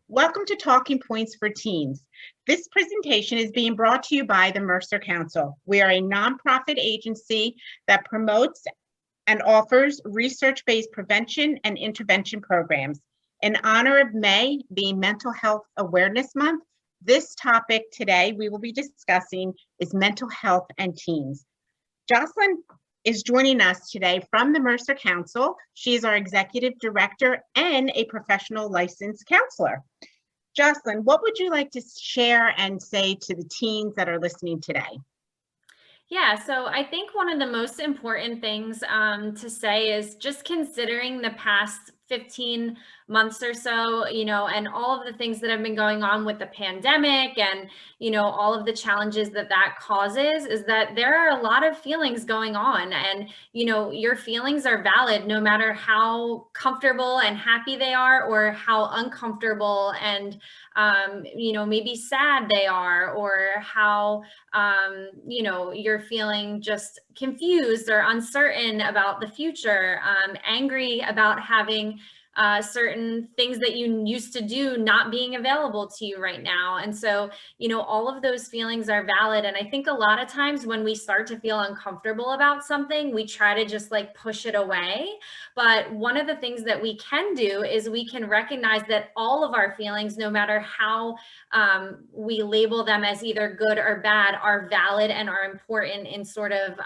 Welcome to Talking Points for Teens. This presentation is being brought to you by the Mercer Council. We are a nonprofit agency that promotes and offers research-based prevention and intervention programs. In honor of May being Mental Health Awareness Month, this topic today we will be discussing is mental health and teens. Jocelyn is joining us today from the Mercer Council. She is our executive director and a professional licensed counselor. Jocelyn, what would you like to share and say to the teens that are listening today? Yeah, so I think one of the most important things to say is just considering the past 15 months or so, and all of the things that have been going on with the pandemic and, all of the challenges that causes, is that there are a lot of feelings going on. And, your feelings are valid no matter how comfortable and happy they are or how uncomfortable and, maybe sad they are, or how, you're feeling just confused or uncertain about the future, angry about having certain things that you used to do not being available to you right now. And so, all of those feelings are valid. And I think a lot of times when we start to feel uncomfortable about something, we try to just like push it away. But one of the things that we can do is we can recognize that all of our feelings, no matter how we label them as either good or bad, are valid and are important in sort of,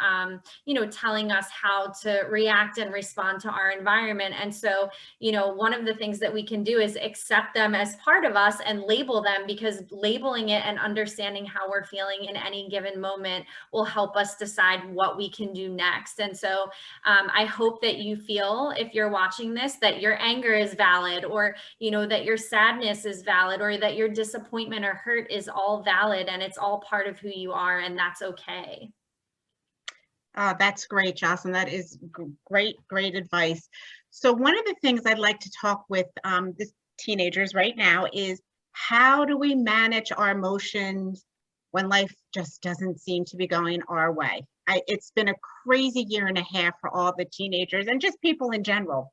telling us how to react and respond to our environment. And so, one of the things that we can do is accept them as part of us and label them, because labeling it and understanding how we're feeling in any given moment will help us decide what we can do next. And so I hope that you feel, if you're watching this, that your anger is valid, or, that your sadness is valid, or that your disappointment or hurt is all valid, and it's all part of who you are, and that's okay. That's great, Jocelyn. That is great advice. So one of the things I'd like to talk with the teenagers right now is, how do we manage our emotions when life just doesn't seem to be going our way? It's been a crazy year and a half for all the teenagers and just people in general.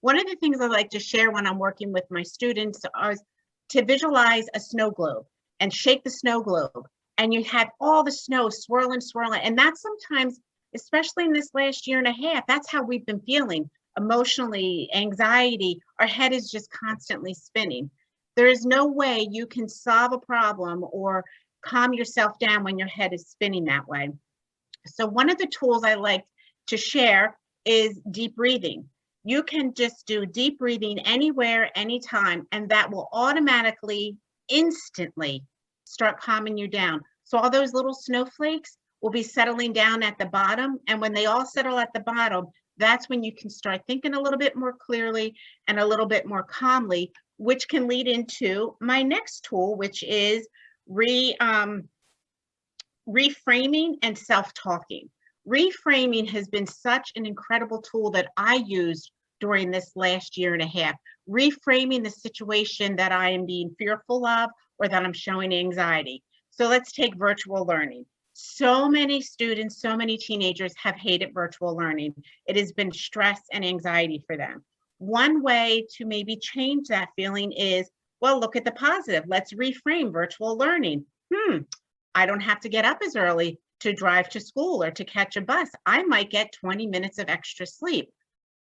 One of the things I like to share when I'm working with my students is to visualize a snow globe and shake the snow globe. And you have all the snow swirling, and that's sometimes, especially in this last year and a half, that's how we've been feeling emotionally, anxiety. Our head is just constantly spinning. There is no way you can solve a problem or calm yourself down when your head is spinning that way. So one of the tools I like to share is deep breathing. You can just do deep breathing anywhere, anytime, and that will automatically, instantly start calming you down. So all those little snowflakes will be settling down at the bottom. And when they all settle at the bottom, that's when you can start thinking a little bit more clearly and a little bit more calmly, which can lead into my next tool, which is reframing and self-talking. Reframing has been such an incredible tool that I used during this last year and a half. Reframing the situation that I am being fearful of or that I'm showing anxiety. So let's take virtual learning. So many students, so many teenagers have hated virtual learning. It has been stress and anxiety for them. One way to maybe change that feeling is, well, look at the positive. Let's reframe virtual learning. I don't have to get up as early to drive to school or to catch a bus. I might get 20 minutes of extra sleep.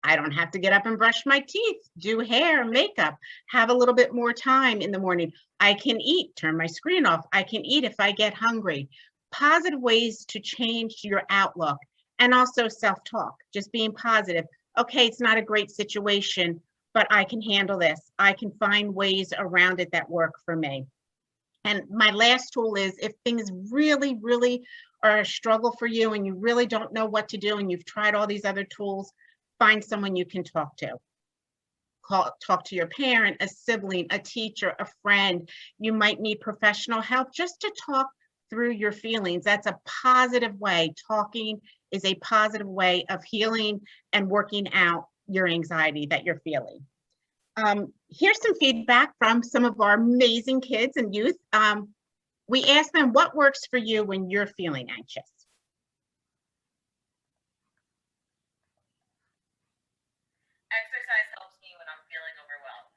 I don't have to get up and brush my teeth, do hair, makeup, have a little bit more time in the morning. I can eat, turn my screen off. I can eat if I get hungry. Positive ways to change your outlook, and also self-talk, just being positive. Okay, it's not a great situation, but I can handle this. I can find ways around it that work for me. And my last tool is, if things really, really are a struggle for you and you really don't know what to do and you've tried all these other tools, find someone you can talk to. Talk to your parent, a sibling, a teacher, a friend. You might need professional help just to talk through your feelings. That's a positive way. Talking is a positive way of healing and working out your anxiety that you're feeling. Here's some feedback from some of our amazing kids and youth. We asked them, what works for you when you're feeling anxious? Exercise helps me when I'm feeling overwhelmed.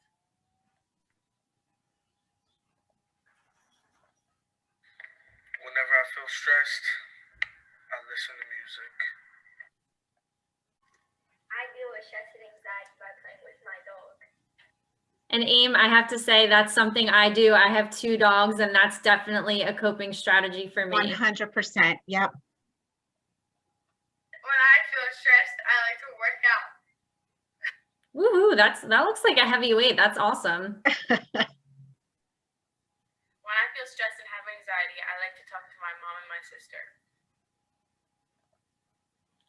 stressed, I listen to music. I deal with stress and anxiety by playing with my dog. And Aim, I have to say that's something I do. I have 2 dogs, and that's definitely a coping strategy for me. 100%. Yep. When I feel stressed, I like to work out. Woohoo! That looks like a heavy weight. That's awesome. When I feel stressed and have anxiety, I like to talk to my mom and my sister.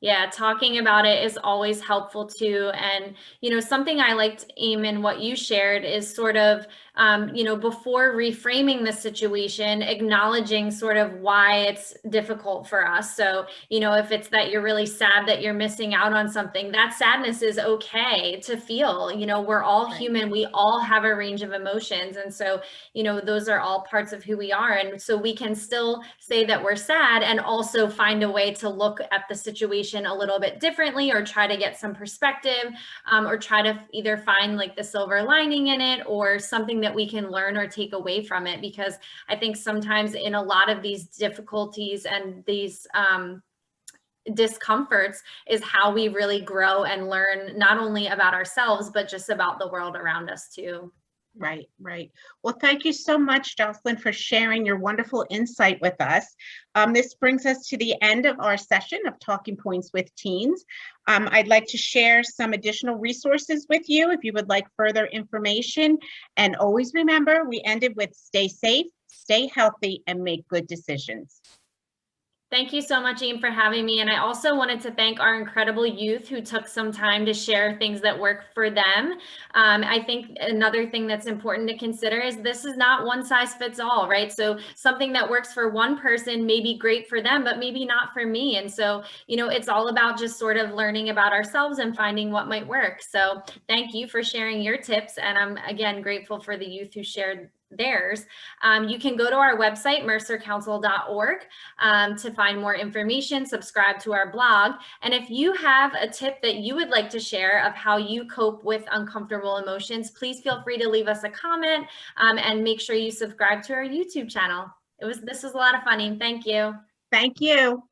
Yeah, talking about it is always helpful too. And, something I liked, Eamon, what you shared is sort of, before reframing the situation, acknowledging sort of why it's difficult for us. So, if it's that you're really sad that you're missing out on something, that sadness is okay to feel. We're all Right. human. We all have a range of emotions. And so, those are all parts of who we are. And so we can still say that we're sad and also find a way to look at the situation a little bit differently, or try to get some perspective, or try to either find like the silver lining in it, or something that we can learn or take away from it. Because I think sometimes in a lot of these difficulties and these discomforts is how we really grow and learn, not only about ourselves, but just about the world around us too. Right, right. Well, thank you so much, Jocelyn, for sharing your wonderful insight with us. This brings us to the end of our session of Talking Points with Teens. I'd like to share some additional resources with you if you would like further information. And always remember, we ended with stay safe, stay healthy, and make good decisions. Thank you so much, Ian, for having me. And I also wanted to thank our incredible youth who took some time to share things that work for them. I think another thing that's important to consider is this is not one size fits all, right? So something that works for one person may be great for them, but maybe not for me. And so, it's all about just sort of learning about ourselves and finding what might work. So thank you for sharing your tips. And I'm, again, grateful for the youth who shared theirs. You can go to our website, mercercouncil.org, to find more information, subscribe to our blog. And if you have a tip that you would like to share of how you cope with uncomfortable emotions, please feel free to leave us a comment, and make sure you subscribe to our YouTube channel. This was a lot of fun. Thank you. Thank you.